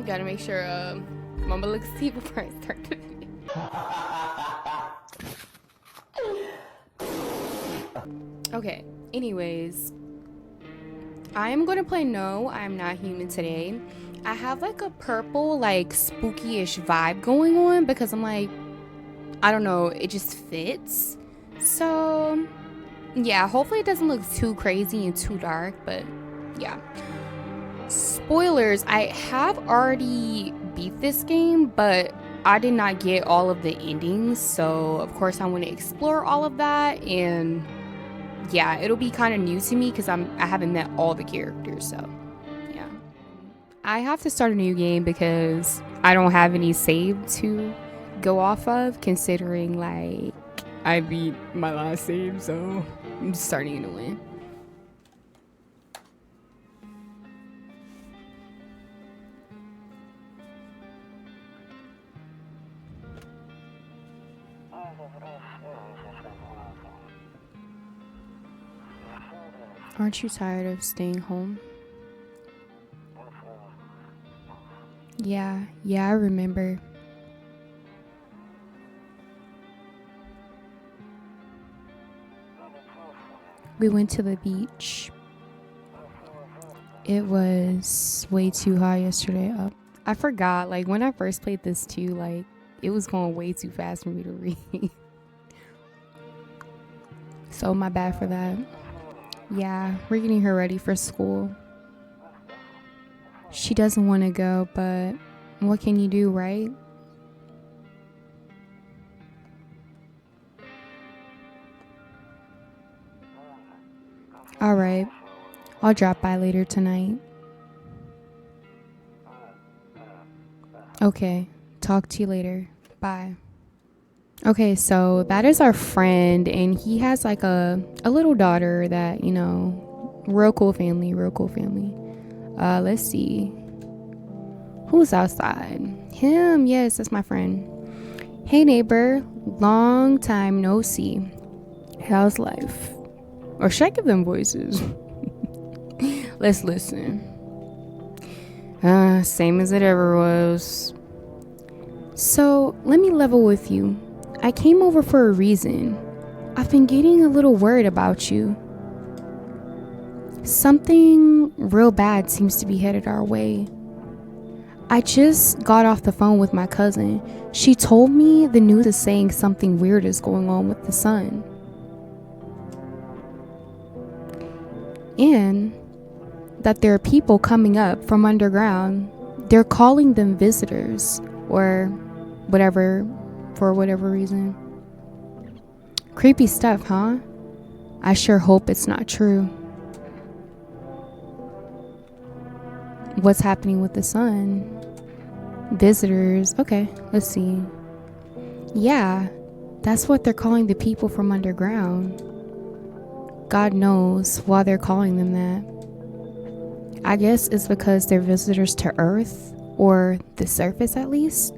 Gotta make sure Mama looks see before I start the video. Okay, anyways, I am gonna play No, I Am Not Human today. I have like a purple, like spooky-ish vibe going on because I'm like, I don't know, it just fits. So yeah, hopefully it doesn't look too crazy and too dark, but yeah. Spoilers, I have already beat this game, but I did not get all of the endings, so of course I want to explore all of that, and yeah, it'll be kind of new to me because I haven't met all the characters, so yeah. I have to start a new game because I don't have any save to go off of, considering like I beat my last save, so I'm starting to win. Aren't you tired of staying home? Yeah, I remember. We went to the beach. It was way too hot yesterday. I forgot, like when I first played this too, like it was going way too fast for me to read. So my bad for that. Yeah, we're getting her ready for school. She doesn't want to go, but what can you do, right? Alright, I'll drop by later tonight. Okay, talk to you later. Bye. Okay, so that is our friend, and he has like a little daughter that, you know, real cool family. Let's see. Who's outside? Him, yes, that's my friend. Hey neighbor, long time no see. How's life? Or should I give them voices? Let's listen. Same as it ever was. So, let me level with you. I came over for a reason. I've been getting a little worried about you. Something real bad seems to be headed our way. I just got off the phone with my cousin. She told me the news is saying something weird is going on with the sun. And that there are people coming up from underground. They're calling them visitors or whatever, for whatever reason. Creepy stuff, huh? I sure hope it's not true. What's happening with the sun? Visitors. Okay, let's see. Yeah, that's what they're calling the people from underground. God knows why they're calling them that. I guess it's because they're visitors to Earth, or the surface at least.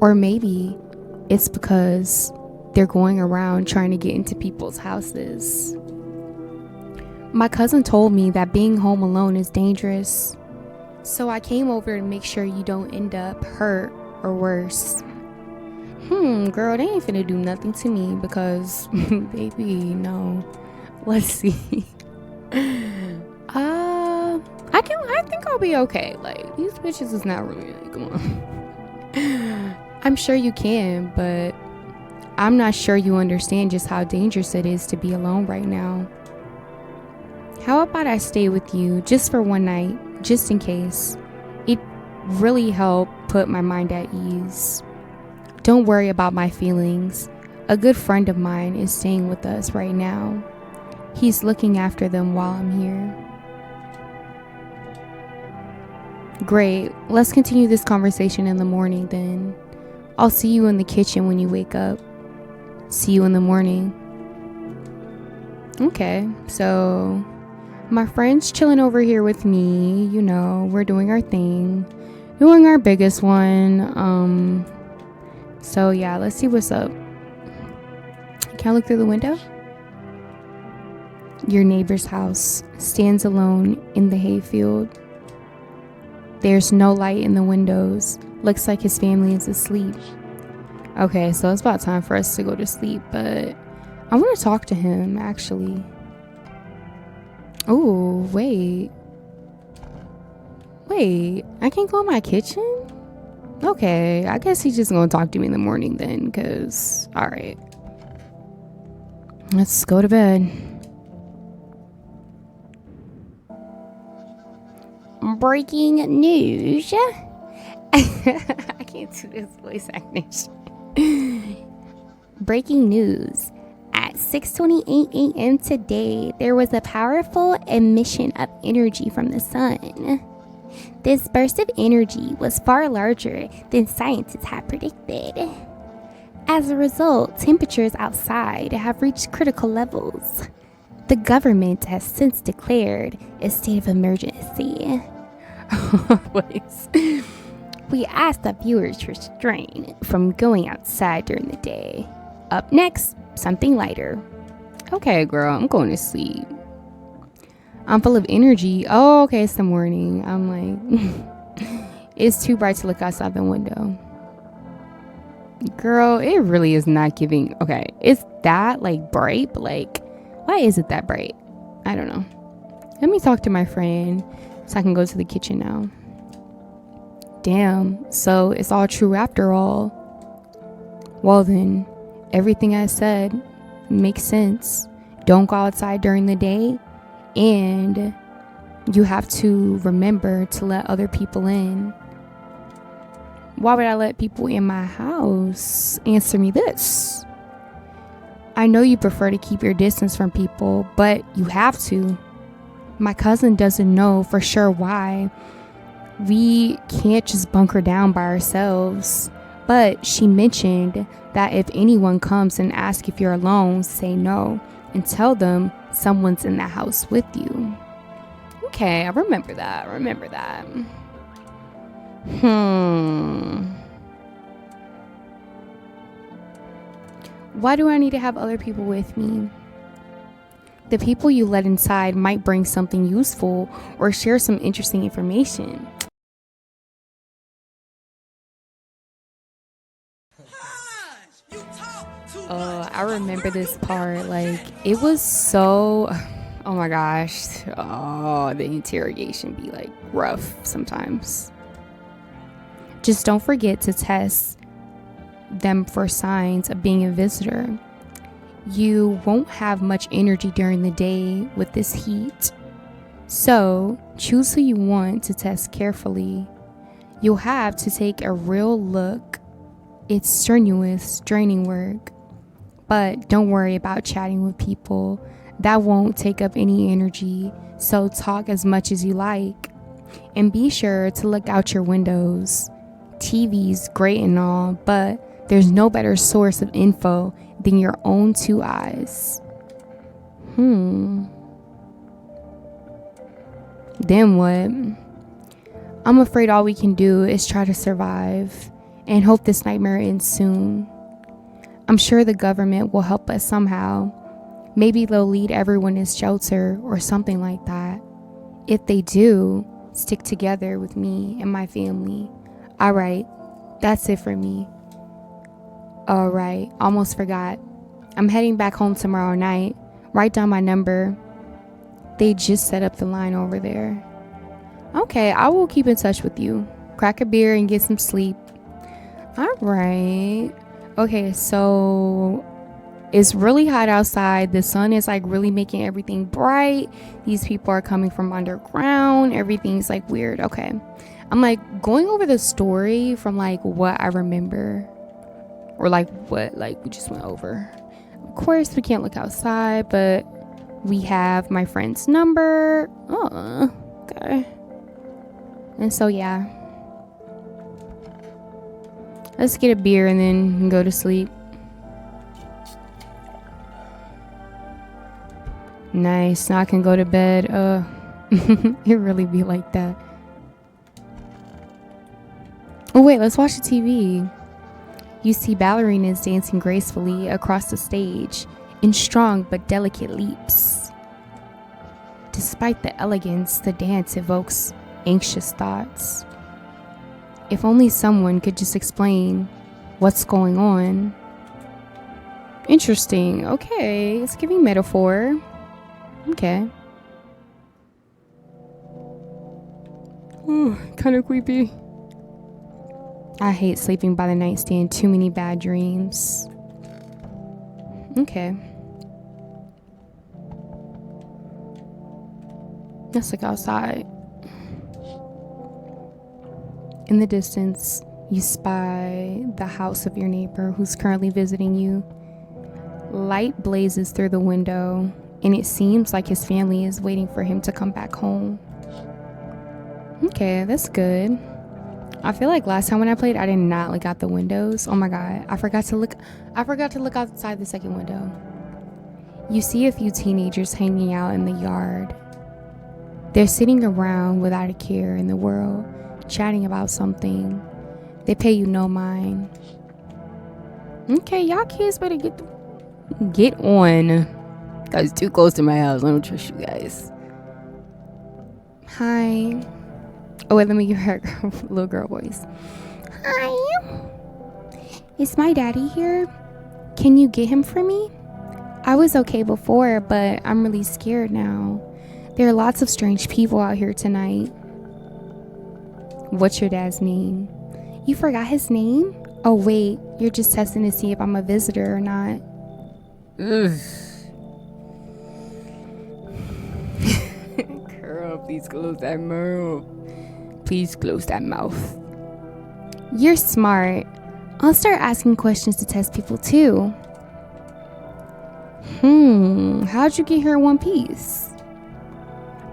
Or maybe it's because they're going around trying to get into people's houses. My cousin told me that being home alone is dangerous. So I came over to make sure you don't end up hurt or worse. Girl, they ain't finna do nothing to me because, baby, no. Let's see. I think I'll be okay. Like, these bitches is not really, like, come on. I'm sure you can, but I'm not sure you understand just how dangerous it is to be alone right now. How about I stay with you just for one night, just in case? It really helped put my mind at ease. Don't worry about my feelings. A good friend of mine is staying with us right now. He's looking after them while I'm here. Great. Let's continue this conversation in the morning then. I'll see you in the kitchen when you wake up. See you in the morning. Okay, so my friend's chilling over here with me. You know, we're doing our thing. Doing our biggest one. So yeah, let's see what's up. Can I look through the window? Your neighbor's house stands alone in the hayfield. There's no light in the windows. Looks like his family is asleep. Okay, so it's about time for us to go to sleep, but I want to talk to him, actually. Oh, wait. Wait, I can't go in my kitchen? Okay, I guess he's just gonna talk to me in the morning then, because, alright. Let's go to bed. Breaking news. I can't do this voice acting. Breaking news. At 6:28 a.m. today, there was a powerful emission of energy from the sun. This burst of energy was far larger than scientists had predicted. As a result, temperatures outside have reached critical levels. The government has since declared a state of emergency. We ask that viewers refrain from going outside during the day. Up next, something lighter. Okay, girl, I'm going to sleep. I'm full of energy. Oh, okay, it's the morning. I'm like, it's too bright to look outside the window. Girl, it really is not giving. Okay, it's that like bright, but like, why is it that bright? I don't know. Let me talk to my friend so I can go to the kitchen now. Damn, so it's all true after all. Well then, everything I said makes sense. Don't go outside during the day, and you have to remember to let other people in. Why would I let people in my house? Answer me this. I know you prefer to keep your distance from people, but you have to. My cousin doesn't know for sure why. We can't just bunker down by ourselves. But she mentioned that if anyone comes and asks if you're alone, say no and tell them someone's in the house with you. Okay, I remember that. Why do I need to have other people with me? The people you let inside might bring something useful or share some interesting information. I remember this part. Like, it was so... Oh my gosh. Oh, the interrogation be like rough sometimes. Just don't forget to test them for signs of being a visitor. You won't have much energy during the day with this heat. So choose who you want to test carefully. You'll have to take a real look. It's strenuous, draining work. But don't worry about chatting with people. That won't take up any energy. So talk as much as you like. And be sure to look out your windows. TV's great and all, but there's no better source of info than your own two eyes. Then what? I'm afraid all we can do is try to survive and hope this nightmare ends soon. I'm sure the government will help us somehow. Maybe they'll lead everyone in shelter or something like that. If they do, stick together with me and my family. Alright, that's it for me. Alright, almost forgot. I'm heading back home tomorrow night. Write down my number. They just set up the line over there. Okay, I will keep in touch with you. Crack a beer and get some sleep. Alright. Okay, so it's really hot outside. The sun is like really making everything bright. These people are coming from underground. Everything's like weird. Okay. I'm like going over the story from like what I remember. Or like what like we just went over. Of course we can't look outside, but we have my friend's number. Oh, okay. And so yeah. Let's get a beer and then go to sleep. Nice. Now I can go to bed. It really be like that. Oh wait, let's watch the TV. You see ballerinas dancing gracefully across the stage in strong but delicate leaps. Despite the elegance, the dance evokes anxious thoughts. If only someone could just explain what's going on. Interesting. Okay, it's giving metaphor. Okay. Ooh, kind of creepy. I hate sleeping by the nightstand. Too many bad dreams. Okay. Let's look outside. In the distance, you spy the house of your neighbor who's currently visiting you. Light blazes through the window, and it seems like his family is waiting for him to come back home. Okay, that's good. I feel like last time when I played, I did not look out the windows. Oh my god, I forgot to look outside the second window. You see a few teenagers hanging out in the yard. They're sitting around without a care in the world, chatting about something. They pay you no mind. Okay, y'all kids better get on. Guys, too close to my house. I don't trust you guys. Hi. Oh wait, let me give her a little girl voice. Hi. Is my daddy here? Can you get him for me? I was okay before, but I'm really scared now. There are lots of strange people out here tonight. What's your dad's name? You forgot his name? Oh wait, you're just testing to see if I'm a visitor or not. Ugh. Girl, please close that mouth. Please close that mouth. You're smart. I'll start asking questions to test people too. How'd you get here in one piece?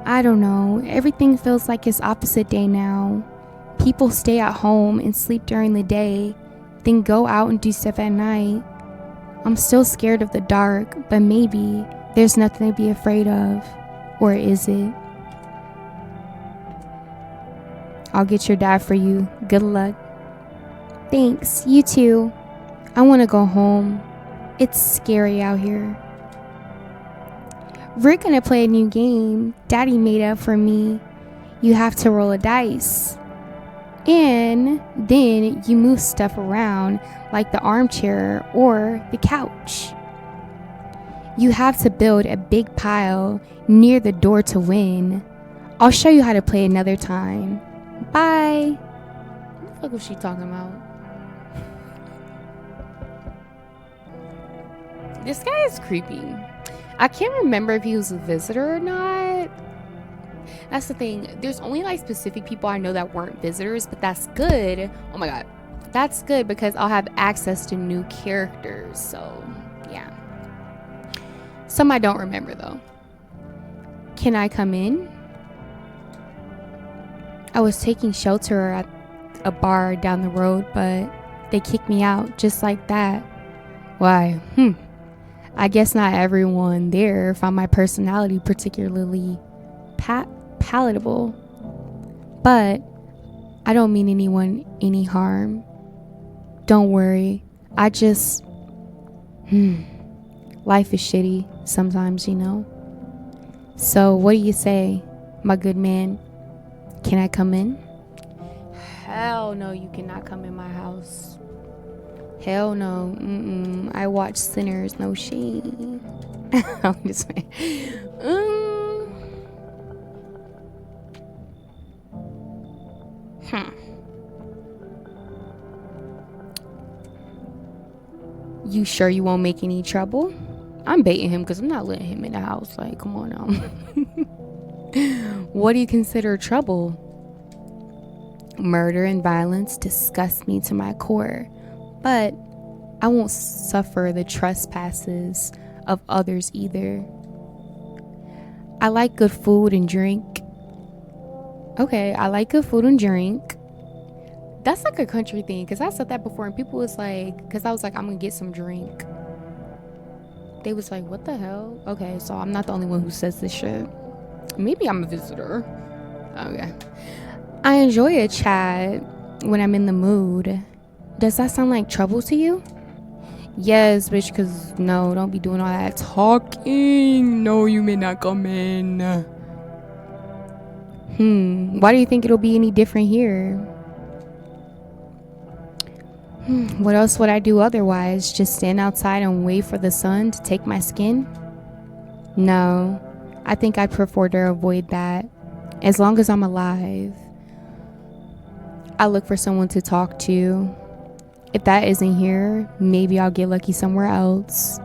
I don't know. Everything feels like it's opposite day now. People stay at home and sleep during the day, then go out and do stuff at night. I'm still scared of the dark, but maybe there's nothing to be afraid of. Or is it? I'll get your dad for you. Good luck. Thanks, you too. I want to go home. It's scary out here. We're gonna play a new game Daddy made up for me. You have to roll a dice. And then you move stuff around like the armchair or the couch. You have to build a big pile near the door to win. I'll show you how to play another time. Bye. What the fuck was she talking about? This guy is creepy. I can't remember if he was a visitor or not. That's the thing. There's only like specific people I know that weren't visitors, but that's good. Oh my god. That's good because I'll have access to new characters. So, yeah. Some I don't remember though. Can I come in? I was taking shelter at a bar down the road, but they kicked me out just like that. Why? I guess not everyone there found my personality particularly palatable. But I don't mean anyone any harm. Don't worry. I just... Life is shitty sometimes, you know. So what do you say, my good man? Can I come in? Hell no, you cannot come in my house. Hell no. I watch Sinners, no shame. I'm just You sure you won't make any trouble? I'm baiting him because I'm not letting him in the house. Like, come on now. What do you consider trouble? Murder and violence disgust me to my core, but I won't suffer the trespasses of others either. I like good food and drink. Okay, I like good food and drink. That's like a country thing, because I said that before and people was like, because I was like, I'm gonna get some drink. They was like, what the hell? Okay, so I'm not the only one who says this shit. Maybe I'm a visitor. Okay. I enjoy a chat when I'm in the mood. Does that sound like trouble to you? Yes, bitch, because no, don't be doing all that talking. No, you may not come in. Why do you think it'll be any different here? What else would I do otherwise? Just stand outside and wait for the sun to take my skin? No, I think I'd prefer to avoid that. As long as I'm alive, I look for someone to talk to. If that isn't here, maybe I'll get lucky somewhere else.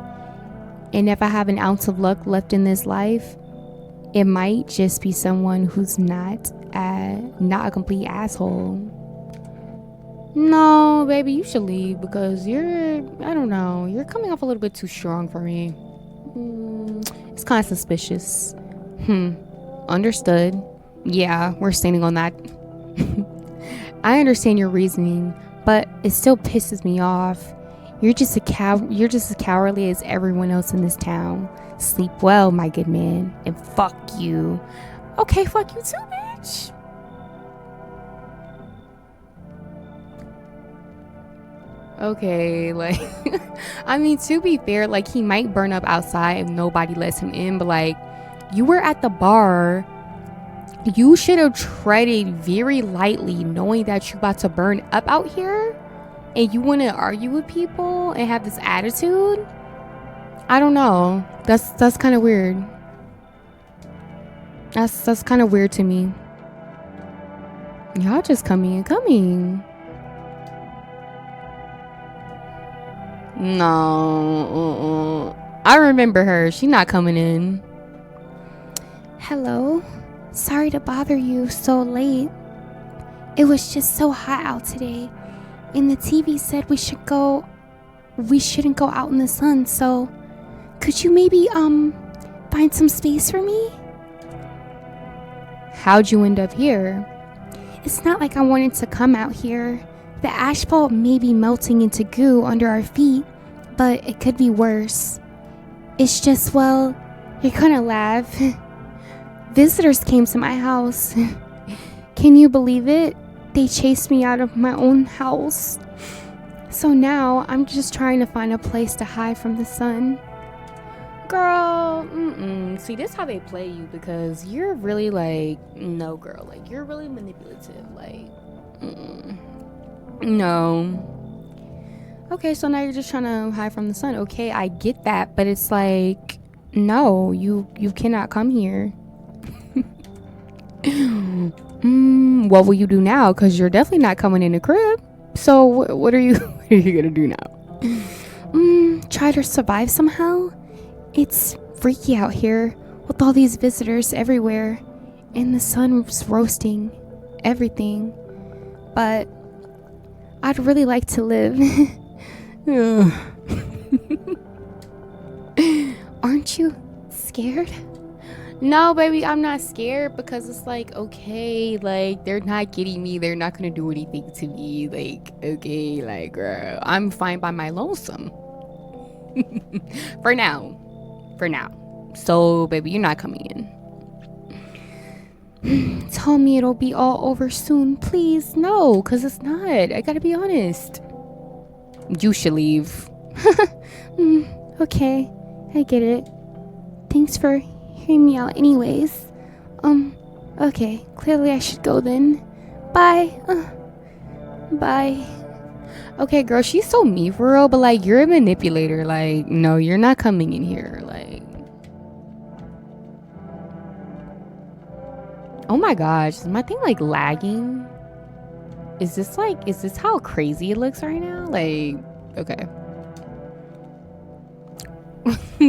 And if I have an ounce of luck left in this life, it might just be someone who's not a complete asshole. No, baby, you should leave because I don't know, you're coming off a little bit too strong for me. It's kind of suspicious. Understood. Yeah, we're standing on that. I understand your reasoning, but it still pisses me off. You're just as cowardly as everyone else in this town. Sleep well, my good man, and fuck you. Okay, fuck you too, bitch. Okay, like, I mean, to be fair, like, he might burn up outside if nobody lets him in, but like, you were at the bar. You should have treaded very lightly, knowing that you're about to burn up out here, and you want to argue with people and have this attitude. I don't know. That's kind of weird. That's kind of weird to me. Y'all just coming. No. I remember her. She's not coming in. Hello. Sorry to bother you so late. It was just so hot out today, and the TV said we shouldn't go out in the sun, so could you maybe find some space for me? How'd you end up here? It's not like I wanted to come out here. The asphalt may be melting into goo under our feet, but it could be worse. It's just, well, you're gonna laugh. Visitors came to my house. Can you believe it? They chased me out of my own house. So now I'm just trying to find a place to hide from the sun. Girl, see, this is how they play you, because you're really like, no, girl, like, you're really manipulative, like, no. Okay, so now you're just trying to hide from the sun. Okay, I get that, but it's like, no, you cannot come here. What will you do now? Because you're definitely not coming in the crib. So what are you gonna do now? Try to survive somehow. It's freaky out here with all these visitors everywhere, and the sun's roasting everything. But I'd really like to live. Aren't you scared? No, baby, I'm not scared, because it's like, okay, like, they're not getting me. They're not gonna do anything to me. Like, okay, like, girl, I'm fine by my lonesome. For now. So, baby, you're not coming in. Tell me it'll be all over soon. Please, no, because it's not. I gotta be honest. You should leave. Okay, I get it. Thanks for hearing me out anyways. Okay, clearly I should go then. Bye. Bye. Okay, girl, she's so mean for real, but like, you're a manipulator. Like, no, you're not coming in here. Like, oh my gosh, is my thing like lagging? Is this how crazy it looks right now? Like, okay.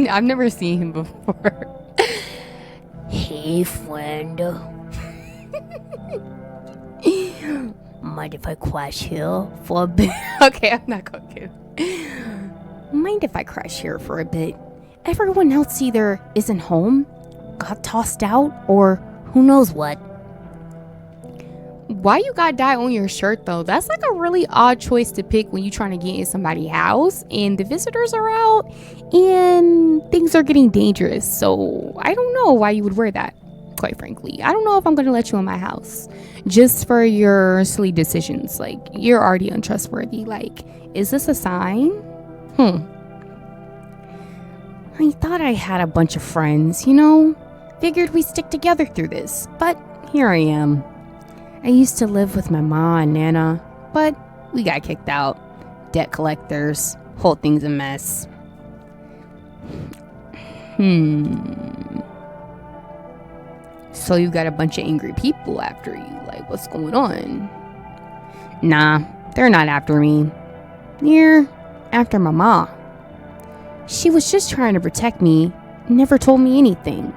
I've never seen him before. Hey, friend. Mind if I crash here for a bit? Okay, I'm not gonna get. Mind if I crash here for a bit? Everyone else either isn't home, got tossed out, or who knows what. Why you got dye on your shirt though? That's like a really odd choice to pick when you're trying to get in somebody's house and the visitors are out and things are getting dangerous. So I don't know why you would wear that, quite frankly. I don't know if I'm gonna let you in my house just for your silly decisions. Like, you're already untrustworthy. Like, is this a sign? I thought I had a bunch of friends, you know? Figured we stick together through this, but here I am. I used to live with my ma and Nana, but we got kicked out. Debt collectors, whole thing's a mess. So you got a bunch of angry people after you, like what's going on? Nah, they're not after me. They're after my ma. She was just trying to protect me, never told me anything.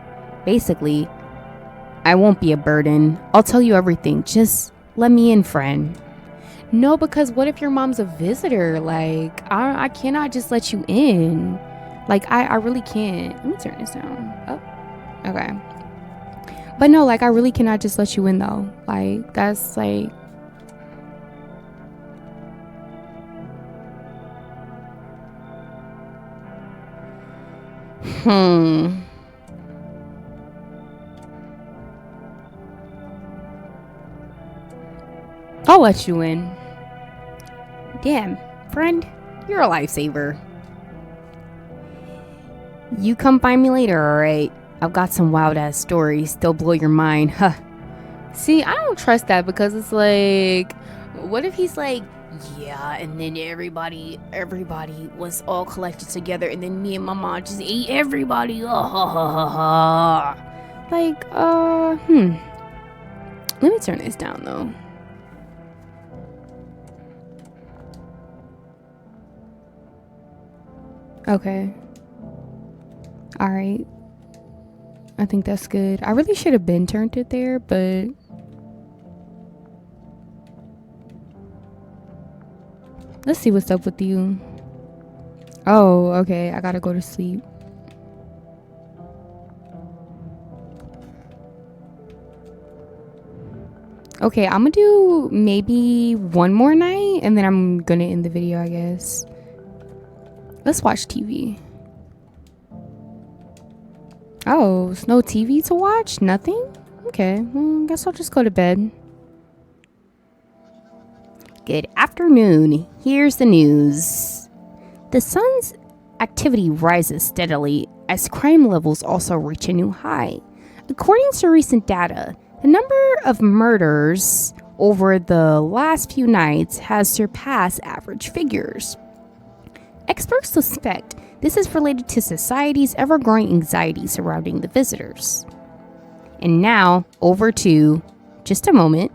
Basically, I won't be a burden. I'll tell you everything. Just let me in, friend. No, because what if your mom's a visitor? Like, I cannot just let you in. Like, I really can't. Let me turn this down. Oh, okay. But no, like, I really cannot just let you in, though. Like, that's, like... I'll let you in. Damn, friend, you're a lifesaver. You come find me later, alright? I've got some wild ass stories. They'll blow your mind, huh? See, I don't trust that because it's like, what if he's like, yeah, and then everybody was all collected together, and then me and my mom just ate everybody. Like, let me turn this down though. Okay. Alright. I think that's good. I really should have been turned it there, but... Let's see what's up with you. Oh, okay. I gotta go to sleep. Okay, I'm gonna do maybe one more night, and then I'm gonna end the video, I guess. Let's watch TV. Oh, there's no TV to watch? Nothing? Okay, well, I guess I'll just go to bed. Good afternoon. Here's the news. The sun's activity rises steadily as crime levels also reach a new high. According to recent data, the number of murders over the last few nights has surpassed average figures. Experts suspect this is related to society's ever-growing anxiety surrounding the visitors. And now, over to, just a moment, ...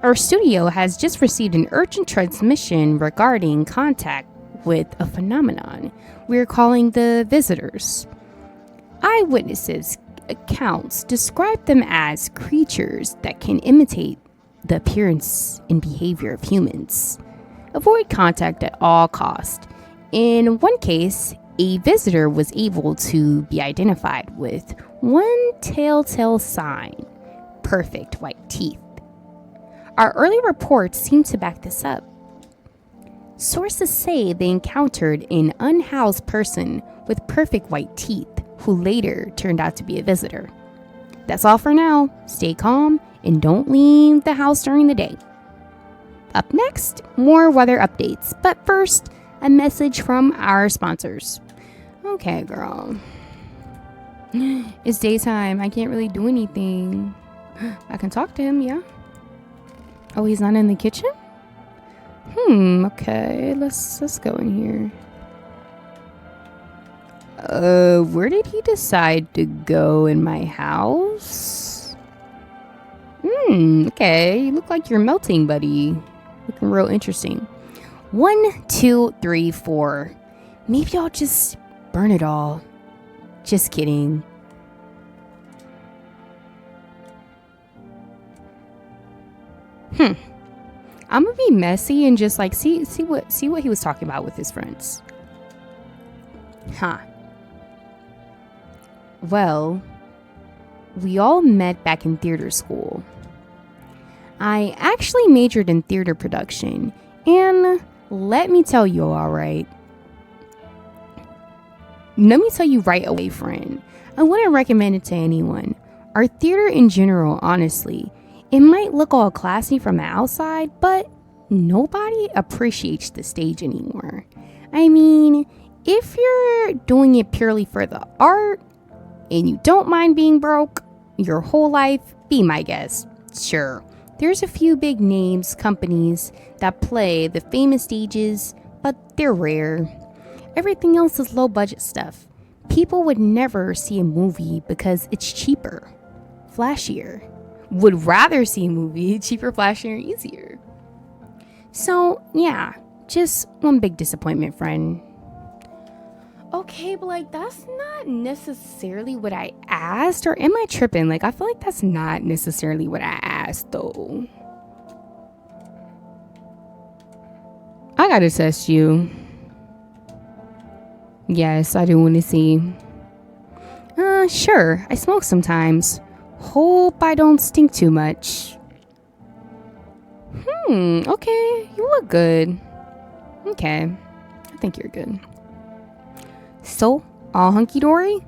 Our studio has just received an urgent transmission regarding contact with a phenomenon we're calling the visitors. Eyewitnesses' accounts describe them as creatures that can imitate the appearance and behavior of humans. Avoid contact at all costs. In one case, a visitor was able to be identified with one telltale sign: perfect white teeth. Our early reports seem to back this up. Sources say they encountered an unhoused person with perfect white teeth who later turned out to be a visitor. That's all for now. Stay calm and don't leave the house during the day. Up next, more weather updates. But first, a message from our sponsors. Okay, girl. It's daytime. I can't really do anything. I can talk to him, yeah. Oh, he's not in the kitchen? Okay. Let's go in here. Where did he decide to go in my house? Okay. You look like you're melting, buddy. Looking real interesting. 1, 2, 3, 4. Maybe I'll just burn it all. Just kidding. I'm gonna be messy and just like see what he was talking about with his friends. Well, we all met back in theater school. I actually majored in theater production, and let me tell you, alright. Let me tell you right away, friend. I wouldn't recommend it to anyone. Our theater in general, honestly, it might look all classy from the outside, but nobody appreciates the stage anymore. I mean, if you're doing it purely for the art and you don't mind being broke, your whole life? Be my guest. Sure, there's a few big names, companies that play the famous stages, but they're rare. Everything else is low budget stuff. People would never see a movie because it's cheaper, flashier. Would rather see a movie cheaper, flashier, easier. So, yeah, just one big disappointment, friend. Okay, but like that's not necessarily what I asked, or am I tripping? Like I feel like that's not necessarily what I asked though. I gotta test you. Yes, I do want to see. Sure, I smoke sometimes. Hope I don't stink too much. Okay, you look good. Okay, I think you're good. So, all hunky-dory?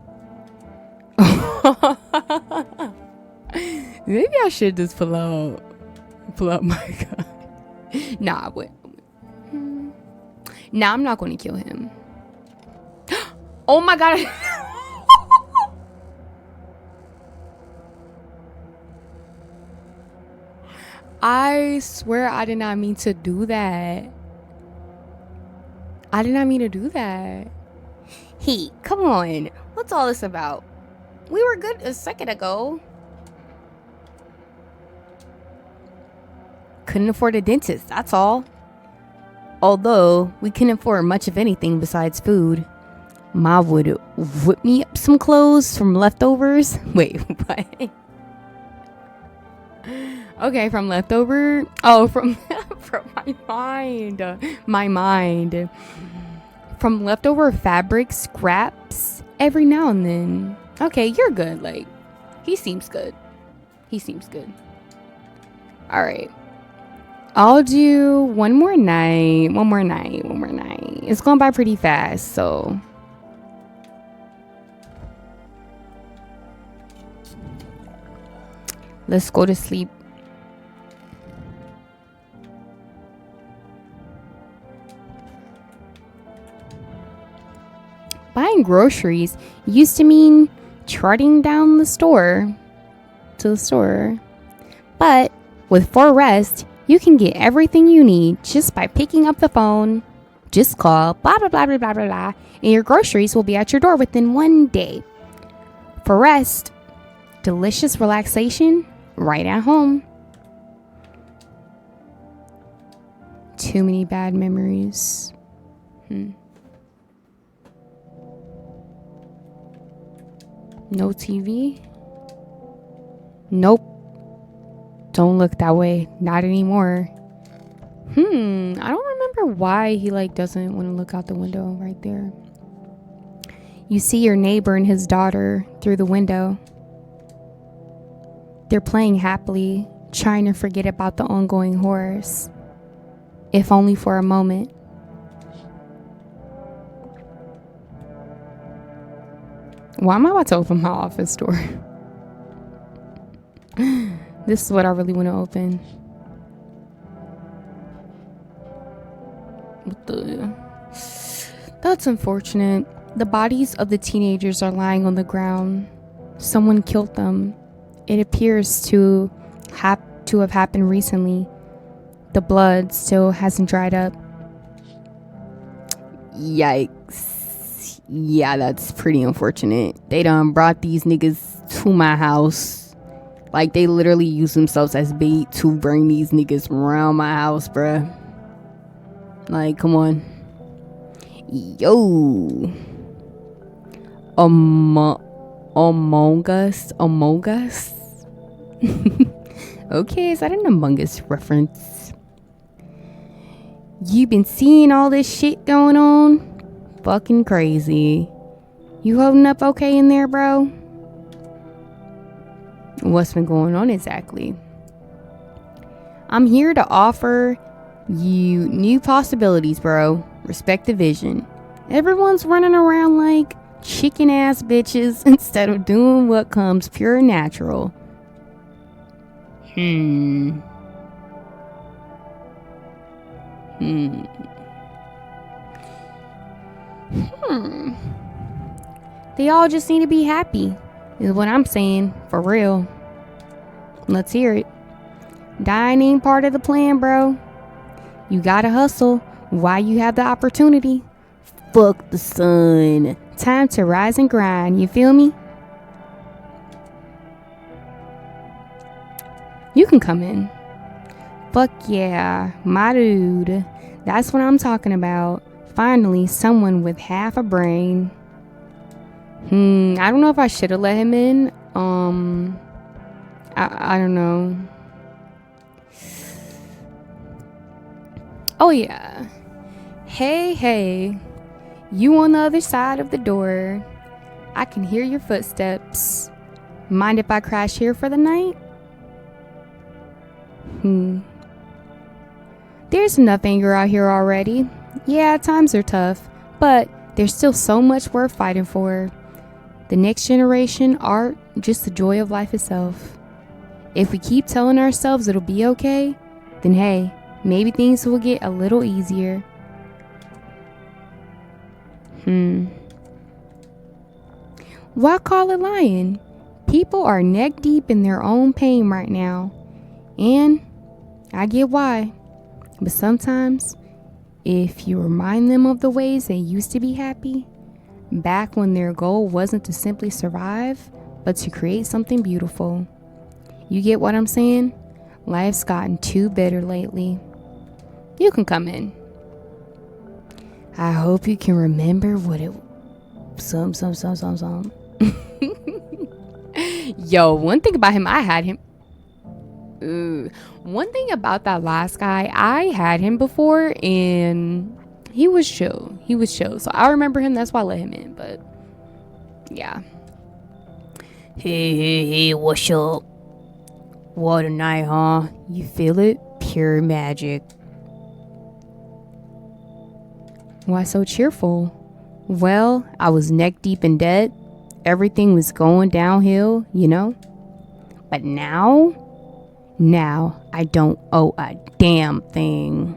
Maybe I should just pull out my gun. Nah, wait. Nah, I'm not going to kill him. Oh my god. I swear I did not mean to do that. I did not mean to do that. Hey, come on. What's all this about? We were good a second ago. Couldn't afford a dentist, that's all. Although, we couldn't afford much of anything besides food. Ma would whip me up some clothes from leftovers. Wait, what? Okay, from leftover. Oh, from my mind. My mind. From leftover fabric scraps every now and then. Okay, you're good. Like, he seems good. He seems good. All right. I'll do one more night. It's going by pretty fast, so. Let's go to sleep. Buying groceries used to mean trotting down to the store. But with Forest, you can get everything you need just by picking up the phone. Just call, blah, blah, blah, blah, blah, blah, blah, and your groceries will be at your door within one day. Forest, delicious relaxation right at home. Too many bad memories. No TV? Nope. Don't look that way. Not anymore. I don't remember why he doesn't want to look out the window right there. You see your neighbor and his daughter through the window. They're playing happily, trying to forget about the ongoing horrors. If only for a moment. Why am I about to open my office door? This is what I really want to open. What the? That's unfortunate. The bodies of the teenagers are lying on the ground. Someone killed them. It appears to have happened recently. The blood still hasn't dried up. Yikes. Yeah, that's pretty unfortunate. They done brought these niggas to my house. Like, they literally use themselves as bait to bring these niggas around my house, bruh. Like, come on. Yo. Among Us? Okay, is that an Among Us reference? You been seeing all this shit going on? Fucking crazy. You holding up okay in there, bro? What's been going on exactly? I'm here to offer you new possibilities, bro. Respect the vision. Everyone's running around like chicken ass bitches instead of doing what comes pure and natural. They all just need to be happy. is what I'm saying. For real. Let's hear it. Dying ain't part of the plan, bro. You gotta hustle while you have the opportunity. Fuck the sun. Time to rise and grind. You feel me? You can come in. Fuck yeah, my dude. That's what I'm talking about. Finally, someone with half a brain. I don't know if I should have let him in. I don't know. Oh yeah. Hey. You on the other side of the door. I can hear your footsteps. Mind if I crash here for the night? There's enough anger out here already. Yeah, times are tough, but there's still so much worth fighting for. The next generation, art, just the joy of life itself. If we keep telling ourselves it'll be okay, then hey, maybe things will get a little easier. Why call it lying? People are neck deep in their own pain right now. And I get why. But sometimes, if you remind them of the ways they used to be happy, back when their goal wasn't to simply survive, but to create something beautiful. You get what I'm saying? Life's gotten too bitter lately. You can come in. I hope you can remember what it... Some. Yo, one thing about him, I had him... One thing about that last guy, I had him before, and he was chill. So I remember him, that's why I let him in, but... Yeah. Hey, what's up? What a night, huh? You feel it? Pure magic. Why so cheerful? Well, I was neck deep in debt. Everything was going downhill, you know? But now I don't owe a damn thing.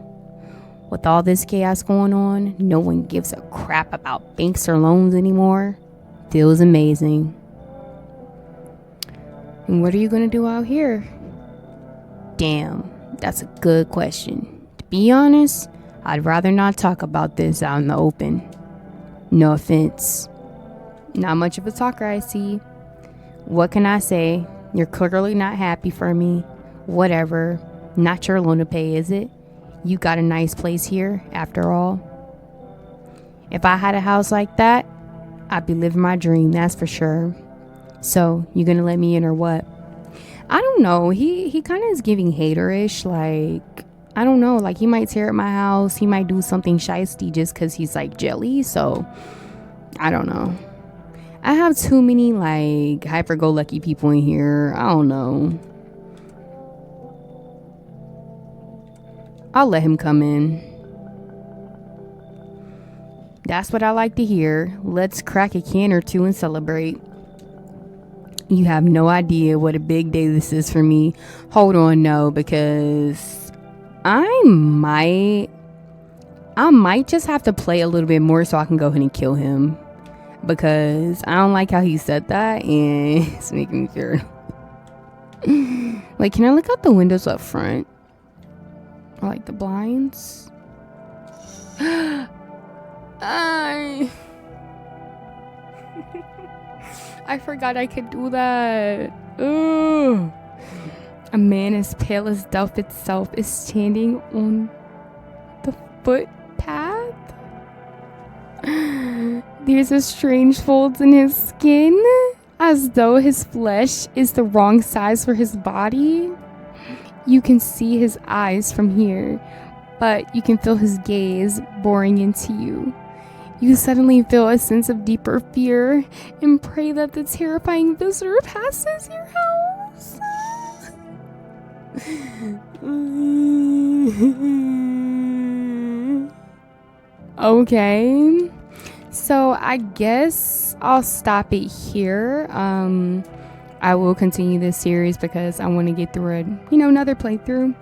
With all this chaos going on, no one gives a crap about banks or loans anymore. Feels amazing. And what are you gonna do out here? Damn, that's a good question. To be honest, I'd rather not talk about this out in the open. No offense. Not much of a talker, I see. What can I say? You're clearly not happy for me. Whatever. Not your loan to pay, is it? You got a nice place here, after all. If I had a house like that, I'd be living my dream, that's for sure. So, you gonna let me in or what? I don't know. He kind of is giving haterish, like... I don't know, like he might tear up my house, he might do something shiesty just because he's like jelly, so I don't know. I have too many like hyper-go-lucky people in here, I don't know. I'll let him come in. That's what I like to hear. Let's crack a can or two and celebrate. You have no idea what a big day this is for me. Hold on, no, because... I might just have to play a little bit more so I can go ahead and kill him, because I don't like how he said that and it's making me scared. Like, can I look out the windows up front? Or like the blinds? I forgot I could do that. Ugh. A man as pale as death itself is standing on the footpath. There's a strange folds in his skin, as though his flesh is the wrong size for his body. You can see his eyes from here, but you can feel his gaze boring into you. You suddenly feel a sense of deeper fear and pray that the terrifying visitor passes your house. Okay, so I guess I'll stop it here. I will continue this series because I want to get through another playthrough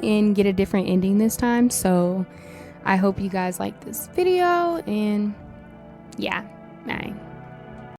and get a different ending this time. So I hope you guys like this video, and yeah, bye.